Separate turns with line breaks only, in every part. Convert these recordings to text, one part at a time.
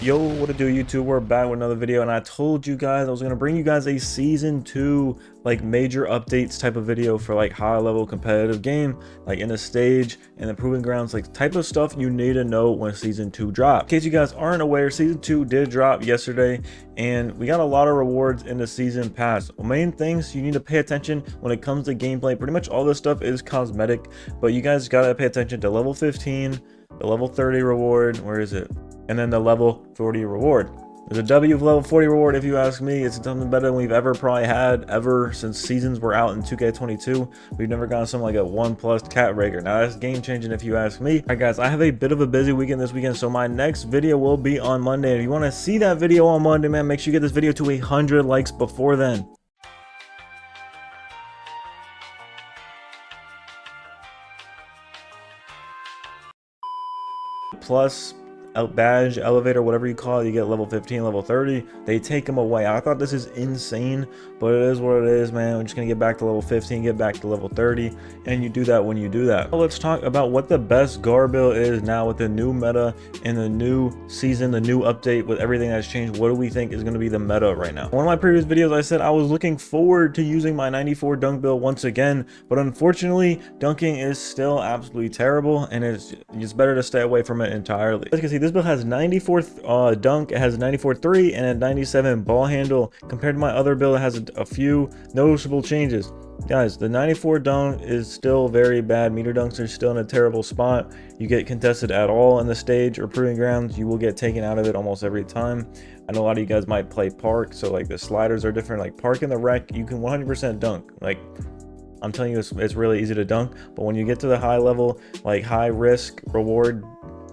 Yo, what to do, YouTube? We're back with another video, and I told you guys I was gonna bring you guys a season 2 like major updates type of video for like high level competitive game, like in the stage and the proving grounds, like type of stuff you need to know when season 2 drops. In case you guys aren't aware, season 2 did drop yesterday, and we got a lot of rewards in the season pass. Main things you need to pay attention when it comes to gameplay. Pretty much all this stuff is cosmetic, but you guys gotta pay attention to level 15, the level 30 reward. Where is it? And then the level 40 reward. There's a W of level 40 reward. If you ask me, it's something better than we've ever probably had ever since seasons were out in 2K22. We've never gotten something like a 1+ cat breaker. Now that's game changing if you ask me. All right guys, I have a bit of a busy weekend this weekend, so my next video will be on Monday. If you want to see that video on Monday, man, make sure you get this video to 100 likes before then. Plus badge, elevator, whatever you call it, you get level 15, level 30. They take them away. I thought this is insane, but it is what it is, man. We're just gonna get back to level 15, get back to level 30, and you do that when you do that. Well, let's talk about what the best GAR build is now with the new meta and the new season, the new update with everything that's changed. What do we think is going to be the meta right now? One of my previous videos, I said I was looking forward to using my 94 dunk build once again, but unfortunately dunking is still absolutely terrible, and it's better to stay away from it entirely. As you can see, this build has 94 dunk, it has 94 3 and a 97 ball handle. Compared to my other build, it has a few noticeable changes. Guys, the 94 dunk is still very bad. Meter dunks are still in a terrible spot. You get contested at all in the stage or proving grounds, you will get taken out of it almost every time. I know a lot of you guys might play park, so like the sliders are different. Like park in the rec, you can 100% dunk. Like I'm telling you, it's really easy to dunk, but when you get to the high level, like high risk reward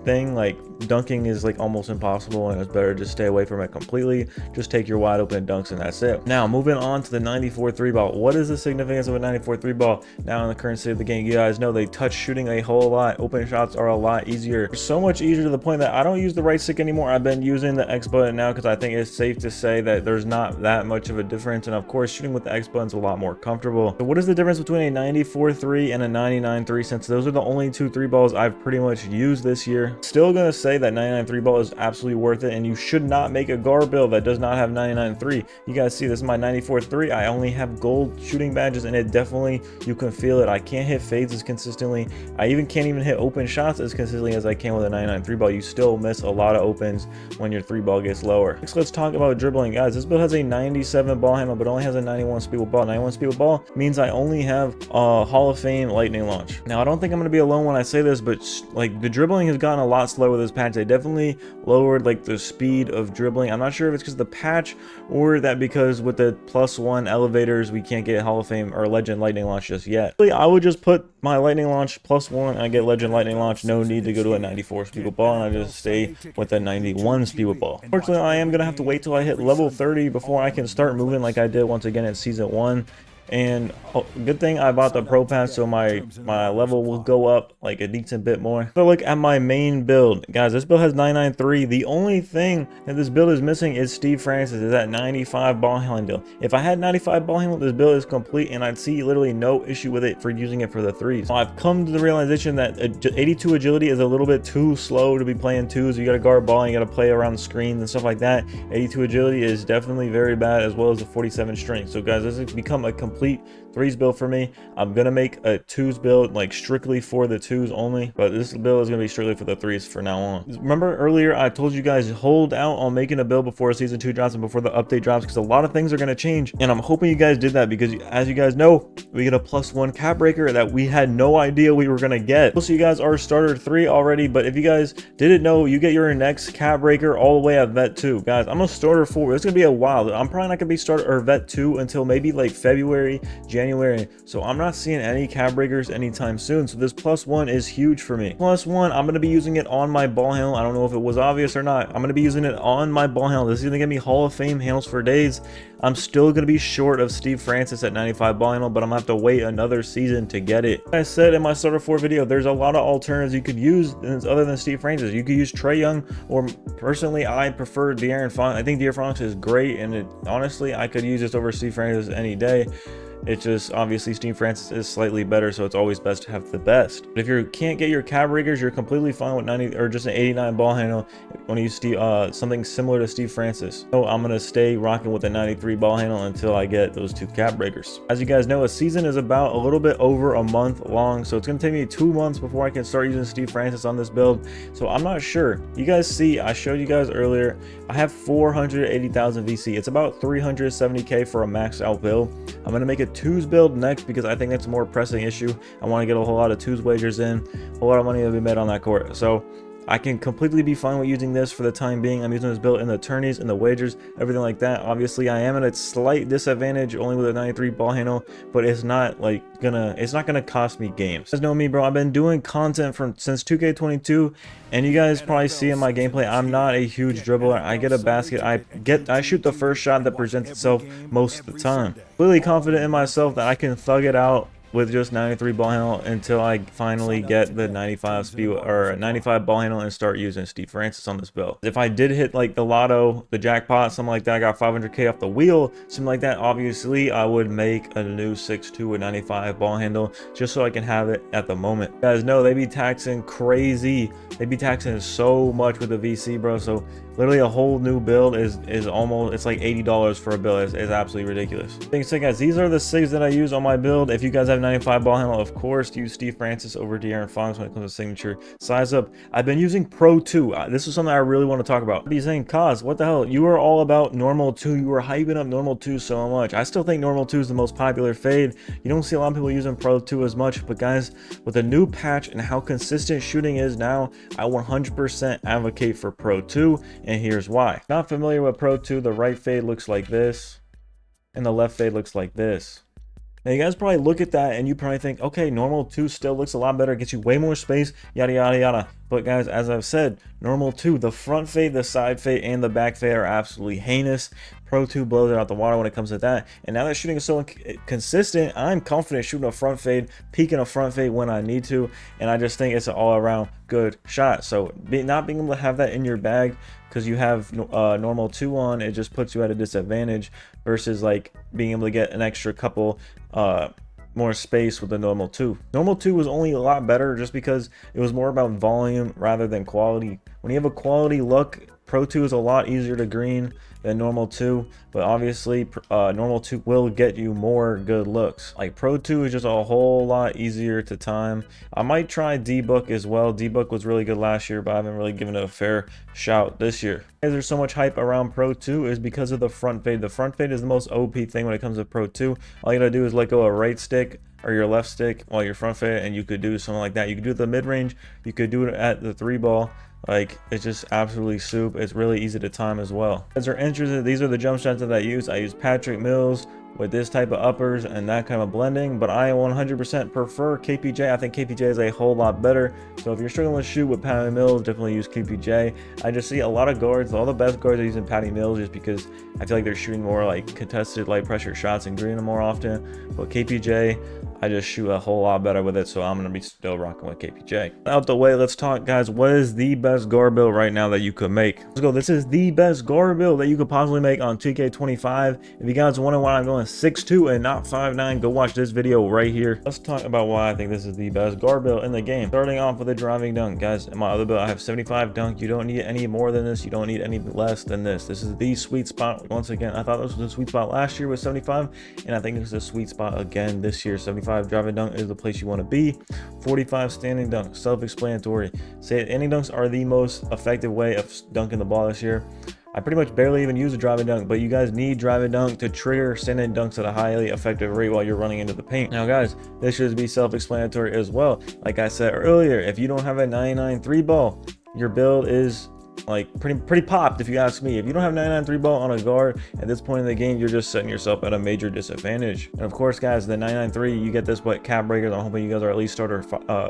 thing, like dunking is like almost impossible, and it's better to stay away from it completely. Just take your wide open dunks and that's it. Now moving on to the 94 3 ball. What is the significance of a 94 3 ball now in the current state of the game? You guys know they touch shooting a whole lot. Open shots are a lot easier, so much easier to the point that I don't use the right stick anymore. I've been using the X button now because I think it's safe to say that there's not that much of a difference, and of course shooting with the X button is a lot more comfortable. So what is the difference between a 94 3 and a 99 3, since those are the only two 3 balls I've pretty much used this year? Still gonna say that 99 3 ball is absolutely worth it, and you should not make a GAR build that does not have 99 3. You guys see, this is my 94 3. I only have gold shooting badges, and it definitely, you can feel it. I can't hit fades as consistently. I can't even hit open shots as consistently as I can with a 99 3 ball. You still miss a lot of opens when your 3 ball gets lower. Next, let's talk about dribbling. Guys, this build has a 97 ball handle, but only has a 91 speed with ball. 91 speed with ball means I only have a Hall of Fame lightning launch. Now I don't think I'm going to be alone when I say this, but like the dribbling has gotten a lot slower with this patch. They definitely lowered like the speed of dribbling. I'm not sure if it's because of the patch or that because with the +1 elevators we can't get Hall of Fame or Legend lightning launch just yet. I would just put my lightning launch +1, I get Legend lightning launch. No need to go to a 94 speed with ball, and I just stay with a 91 speed with ball. Unfortunately, I am gonna have to wait till I hit level 30 before I can start moving like I did once again in season 1. And good thing I bought the pro pass, so my level will go up like a decent bit more. So look at my main build, guys. This build has 99 3. The only thing that this build is missing is Steve Francis, is that 95 ball handle. If I had 95 ball handle, this build is complete, and I'd see literally no issue with it for using it for the threes. So I've come to the realization that 82 agility is a little bit too slow to be playing twos. You got to guard ball, and you got to play around the screen and stuff like that. 82 agility is definitely very bad, as well as the 47 strength. So guys, this has become a complete threes build for me. I'm gonna make a twos build like strictly for the twos only, but this build is gonna be strictly for the threes for now on. Remember earlier I told you guys hold out on making a build before season 2 drops and before the update drops, because a lot of things are gonna change, and I'm hoping you guys did that, because as you guys know, we get a +1 cap breaker that we had no idea we were gonna get. Most of you guys are starter 3 already, but if you guys didn't know, you get your next cap breaker all the way at vet 2. Guys, I'm a starter 4. It's gonna be a while. I'm probably not gonna be starter or vet 2 until maybe like February, January, so I'm not seeing any cap breakers anytime soon. So this +1 is huge for me. +1, I'm going to be using it on my ball handle. I don't know if it was obvious or not. I'm going to be using it on my ball handle. This is going to get me Hall of Fame handles for days. I'm still going to be short of Steve Francis at 95 ball handle, but I'm going to have to wait another season to get it. Like I said in my starter 4 video, there's a lot of alternatives you could use other than Steve Francis. You could use Trae Young, or personally I prefer De'Aaron Fox. I think De'Aaron Fox is great, and honestly I could use this over Steve Francis any day. It's just obviously Steve Francis is slightly better, so it's always best to have the best. But if you can't get your cab breakers, you're completely fine with 90 or just an 89 ball handle when you use something similar to Steve Francis. So I'm gonna stay rocking with the 93 ball handle until I get those 2 cab breakers. As you guys know, a season is about a little bit over a month long, so it's gonna take me 2 months before I can start using Steve Francis on this build. So I'm not sure. You guys see, I showed you guys earlier, I have 480,000 VC. It's about 370k for a maxed out build. I'm gonna make a 2s build next because I think that's a more pressing issue. I want to get a whole lot of 2s wagers in, a lot of money to be made on that court. So I can completely be fine with using this for the time being. I'm using this build in the tourneys, in the wagers, everything like that. Obviously, I am at a slight disadvantage only with a 93 ball handle, but it's not like it's not gonna cost me games. You guys know me, bro. I've been doing content since 2K22, and you guys probably see in my gameplay, I'm not a huge dribbler. I get a basket, I shoot the first shot that presents itself most of the time. Really confident in myself that I can thug it out with just 93 ball handle until I finally get the 95 speed or 95 ball handle and start using Steve Francis on this build. If I did hit like the lotto, the jackpot, something like that, I got 500k off the wheel, something like that, obviously I would make a new 6'2" with 95 ball handle just so I can have it at the moment. You guys know they be taxing crazy. They be taxing so much with the VC, bro. So literally a whole new build is almost, it's like $80 for a build. It's absolutely ridiculous. Thanks, guys. These are the 6 that I use on my build. If you guys have 95 ball handle, of course, use Steve Francis over De'Aaron Fox when it comes to signature size up. I've been using Pro 2. This is something I really want to talk about. I'd be saying, Koz, what the hell? You were all about normal 2. You were hyping up normal 2 so much. I still think normal 2 is the most popular fade. You don't see a lot of people using Pro 2 as much, but guys, with the new patch and how consistent shooting is now, I 100% advocate for Pro 2, and here's why. Not familiar with Pro 2, the right fade looks like this, and the left fade looks like this. Now you guys probably look at that and you probably think, okay, normal 2 still looks a lot better, gets you way more space, yada yada yada. But guys, as I've said, normal 2, the front fade, the side fade, and the back fade are absolutely heinous. Pro 2 blows it out the water when it comes to that. And now that shooting is so consistent, I'm confident shooting a front fade, peeking a front fade when I need to. And I just think it's an all-around good shot. So not being able to have that in your bag because you have normal 2 on, it just puts you at a disadvantage versus like being able to get an extra couple more space with the normal 2. Normal 2 was only a lot better just because it was more about volume rather than quality. When you have a quality look, Pro 2 is a lot easier to green than normal 2, but obviously normal 2 will get you more good looks. Like Pro 2 is just a whole lot easier to time. I might try D-Book as well. D-Book was really good last year, but I haven't really given it a fair shout this year. There's so much hype around Pro 2 is because of the front fade. The front fade is the most OP thing when it comes to Pro 2. All you gotta do is let go a right stick or your left stick while you're front fade, and you could do something like that. You could do it at the mid-range, you could do it at the 3 ball. Like, it's just absolutely soup. It's really easy to time as well. As you're interested, these are the jump shots that I use. I use Patrick Mills with this type of uppers and that kind of blending, but I 100% prefer KPJ. I think KPJ is a whole lot better. So if you're struggling to shoot with Patty Mills, definitely use KPJ. I just see a lot of guards, all the best guards are using Patty Mills just because I feel like they're shooting more like contested light pressure shots and greening them more often. But KPJ, I just shoot a whole lot better with it, so I'm gonna be still rocking with KPJ. Out the way, let's talk, guys. What is the best guard build right now that you could make? Let's go. This is the best guard build that you could possibly make on 2K25. If you guys wonder why I'm going 6'2" and not 5'9", go watch this video right here. Let's talk about why I think this is the best guard build in the game. Starting off with a driving dunk, guys. In my other build, I have 75 dunk. You don't need any more than this. You don't need any less than this. This is the sweet spot. Once again, I thought this was the sweet spot last year with 75, and I think this is a sweet spot again this year. 75 driving dunk is the place you want to be. 45 standing dunk, self-explanatory. Standing dunks are the most effective way of dunking the ball this year. I pretty much barely even use a driving dunk, but you guys need driving dunk to trigger standing dunks at a highly effective rate while you're running into the paint. Now guys, this should be self-explanatory as well. Like I said earlier, if you don't have a 99 3 ball, your build is like pretty popped if you ask me. If you don't have 99 3 ball on a guard at this point in the game, you're just setting yourself at a major disadvantage. And of course guys, the 99 3, you get this cab breakers. I'm hoping you guys are at least starter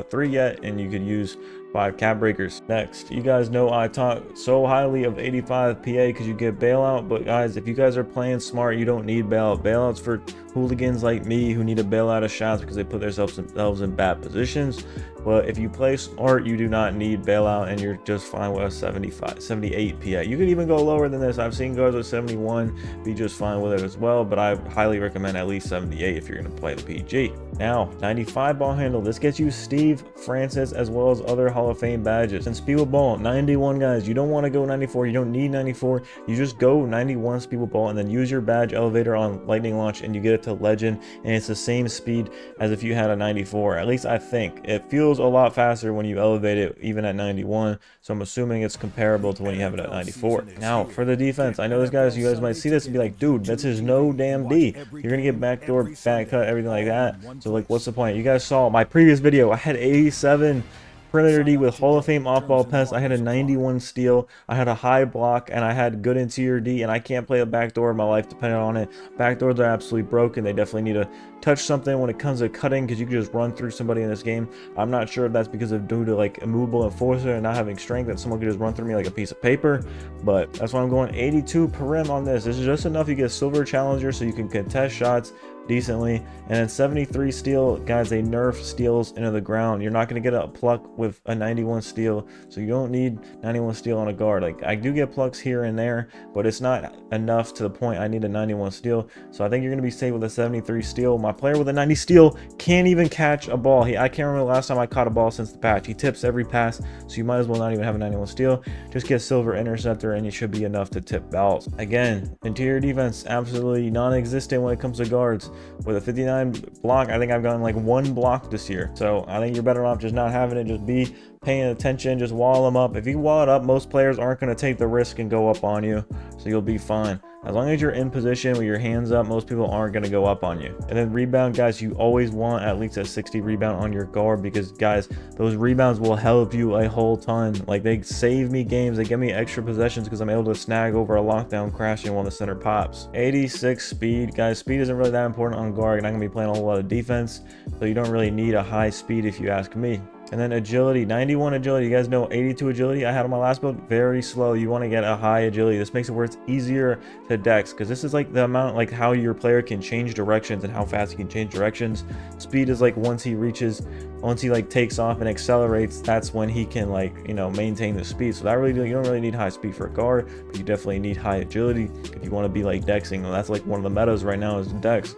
3 yet, and you could use 5 cap breakers. Next, you guys know I talk so highly of 85 PA because you get bailout, but guys, if you guys are playing smart, you don't need bailout. Bailouts for hooligans like me who need to bail out of shots because they put themselves in bad positions. But if you play smart, you do not need bailout, and you're just fine with a 78 PA. You could even go lower than this. I've seen guys with 71 be just fine with it as well, but I highly recommend at least 78 if you're going to play the PG. Now, 95 ball handle. This gets you Steve Francis as well as other Hall of Fame badges. And speed with ball, 91 guys. You don't want to go 94. You don't need 94. You just go 91 speed with ball and then use your badge elevator on lightning launch and you get it to legend, and it's the same speed as if you had a 94. At least I think. It feels a lot faster when you elevate it even at 91, so I'm assuming it's comparable to when you have it at 94. Now, for the defense, I know this guys, you guys might see this and be like, dude, this is no damn D. You're going to get backdoor, back cut, everything like that. So like, what's the point? You guys saw my previous video. I had 87 perimeter D with Hall of Fame off-ball pass. I had a 91 steal. I had a high block, and I had good interior D, and I can't play a backdoor in my life depending on it. Backdoors are absolutely broken. They definitely need to touch something when it comes to cutting because you can just run through somebody in this game. I'm not sure if that's because of due to like immovable enforcer and not having strength that someone could just run through me like a piece of paper, but that's why I'm going 82 perim on this. This is just enough. You get silver challenger so you can contest shots decently, and then 73 steal. Guys, they nerf steals into the ground. You're not going to get a pluck with a 91 steal, so you don't need 91 steal on a guard. Like, I do get plucks here and there, but it's not enough to the point I need a 91 steal. So I think you're going to be safe with a 73 steal. My player with a 90 steal can't even catch a ball. I can't remember the last time I caught a ball since the patch. He tips every pass, so you might as well not even have a 91 steal. Just get silver interceptor and you should be enough to tip balls. Again, interior defense absolutely non-existent when it comes to guards. With a 59 block, I think I've gotten like 1 block this year. So I think you're better off just not having it. Just be paying attention. Just wall them up. If you wall it up, most players aren't going to take the risk and go up on you. So you'll be fine. As long as you're in position with your hands up, most people aren't going to go up on you. And then rebound, guys, you always want at least a 60 rebound on your guard because, guys, those rebounds will help you a whole ton. Like, they save me games. They give me extra possessions because I'm able to snag over a lockdown crashing while the center pops. 86 speed. Guys, speed isn't really that important on guard, and I'm going to be playing a whole lot of defense, so you don't really need a high speed if you ask me. And then agility, 91 agility. You guys know 82 agility I had on my last build, very slow. You want to get a high agility. This makes it where it's easier to dex, because this is like the amount, like how your player can change directions and how fast he can change directions. Speed is like once he like takes off and accelerates, that's when he can, like, you know, maintain the speed. So that really, you don't really need high speed for a guard, but you definitely need high agility if you want to be like dexing. Well, that's like one of the metas right now is dex.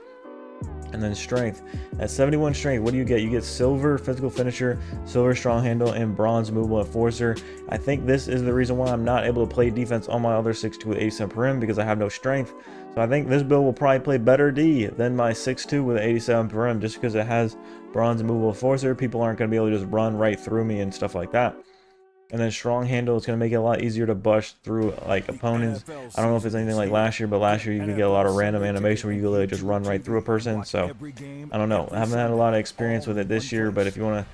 And then strength. At 71 strength, what do you get? You get silver physical finisher, silver strong handle, and bronze movable enforcer. I think this is the reason why I'm not able to play defense on my other 6'2 with 87 perim, because I have no strength. So I think this build will probably play better D than my 6'2 with 87 perim, just because it has bronze movable enforcer. People aren't going to be able to just run right through me and stuff like that. And then strong handle is going to make it a lot easier to bust through like opponents. I don't know if it's anything like last year, but last year you could get a lot of random animation where you could literally just run right through a person. So I don't know. I haven't had a lot of experience with it this year, but if you want to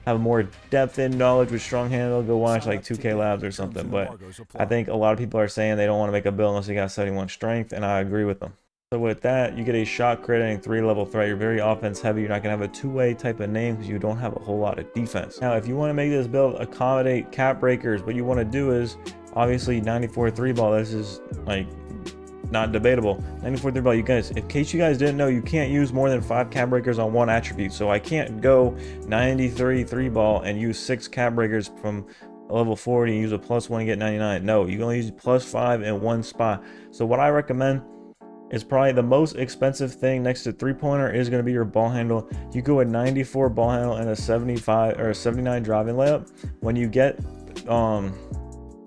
have more depth in knowledge with strong handle, go watch like 2K Labs or something. But I think a lot of people are saying they don't want to make a build unless you got 71 strength, and I agree with them. So with that, you get a shot crit and 3-level threat. You're very offense heavy. You're not going to have a two-way type of name because you don't have a whole lot of defense. Now, if you want to make this build accommodate cap breakers, what you want to do is obviously 94 3-ball. This is like not debatable. 94 3-ball, you guys, in case you guys didn't know, you can't use more than 5 cap breakers on one attribute. So I can't go 93 3-ball and use 6 cap breakers from level 40 and use a +1 and get 99. No, you can only use +5 in one spot. So what I recommend is probably the most expensive thing next to 3-pointer is going to be your ball handle. You go with 94 ball handle and a 75 or a 79 driving layup. When you get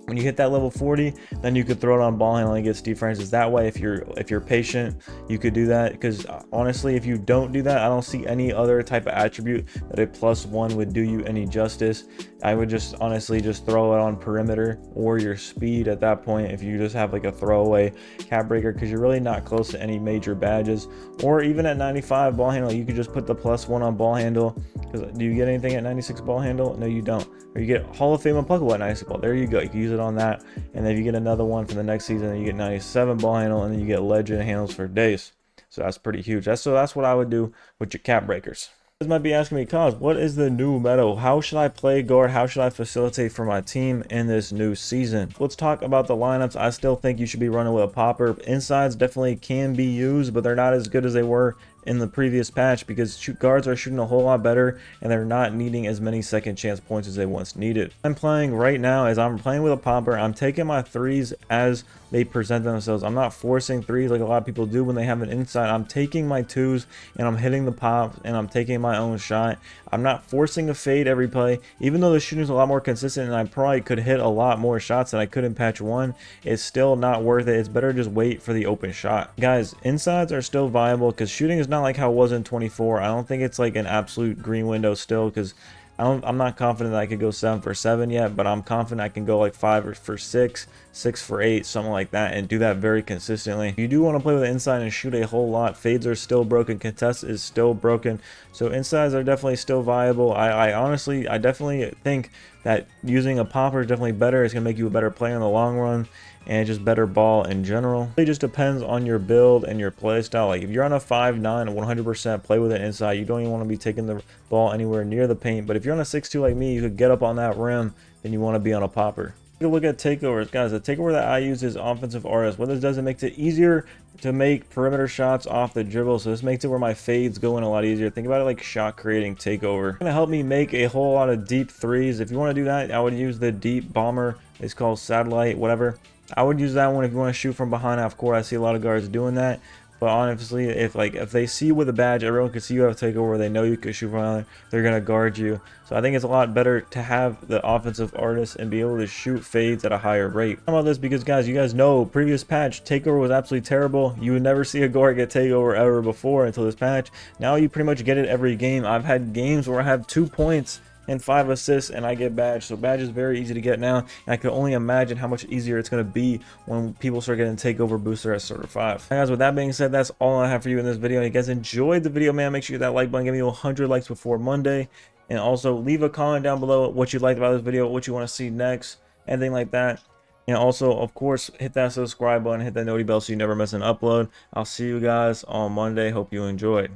when you hit that level 40, then you could throw it on ball handle and get Steve Francis. That way, if you're patient, you could do that. Because honestly, if you don't do that, I don't see any other type of attribute that a +1 would do you any justice. I would just honestly just throw it on perimeter or your speed at that point if you just have like a throwaway cap breaker, because you're really not close to any major badges. Or even at 95 ball handle, you could just put the +1 on ball handle. Because do you get anything at 96 ball handle? No, you don't. Or you get Hall of Fame unpluckable at 96 ball. There you go. You can use it on that. And then if you get another one for the next season, then you get 97 ball handle, and then you get legend handles for days. So that's pretty huge. That's what I would do with your cap breakers. You might be asking me, Koz, what is the new meta? How should I play guard? How should I facilitate for my team in this new season? Let's talk about the lineups. I still think you should be running with a popper. Insides definitely can be used, but they're not as good as they were in the previous patch because guards are shooting a whole lot better and they're not needing as many second chance points as they once needed. I'm playing right now as I'm playing with a popper. I'm taking my threes as they present themselves. I'm not forcing threes like a lot of people do when they have an inside. I'm taking my twos and I'm hitting the pops and I'm taking my own shot. I'm not forcing a fade every play. Even though the shooting is a lot more consistent and I probably could hit a lot more shots than I could in patch 1, it's still not worth it. It's better to just wait for the open shot. Guys, insides are still viable because shooting is not like how it was in 24. I don't think it's like an absolute green window still because I'm not confident that I could go 7 for 7 yet, but I'm confident I can go like 5 for 6, 6 for 8, something like that, and do that very consistently. If you do want to play with the inside and shoot a whole lot, fades are still broken, contest is still broken, so insides are definitely still viable. I honestly, I definitely think that using a popper is definitely better. It's going to make you a better player in the long run and just better ball in general. It just depends on your build and your play style. Like if you're on a 5'9", 100% play with it inside, you don't even want to be taking the ball anywhere near the paint. But if you're on a 6'2" like me, you could get up on that rim, then you want to be on a popper. Take a look at takeovers, guys. The takeover that I use is offensive artist. What this does, it makes it easier to make perimeter shots off the dribble. So this makes it where my fades go in a lot easier. Think about it like shot creating takeover. It's gonna help me make a whole lot of deep threes. If you want to do that, I would use the deep bomber. It's called satellite, whatever. I would use that one if you want to shoot from behind half court. I see a lot of guards doing that. But honestly, if they see you with a badge, everyone can see you have a takeover, they know you can shoot from there, they're gonna guard you. So I think it's a lot better to have the offensive artist and be able to shoot fades at a higher rate. I'm about this because, guys, you guys know previous patch takeover was absolutely terrible. You would never see a guard get takeover ever before until this patch. Now you pretty much get it every game. I've had games where I have 2 points and 5 assists and I get badge. So badge is very easy to get now, and I can only imagine how much easier it's going to be when people start getting takeover booster at starter 5. Guys, with that being said, that's all I have for you in this video. If you guys enjoyed the video, man, make sure you hit that like button, give me 100 likes before Monday, and also leave a comment down below what you liked about this video, what you want to see next, anything like that. And also, of course, hit that subscribe button, hit that noti bell so you never miss an upload. I'll see you guys on Monday. Hope you enjoyed.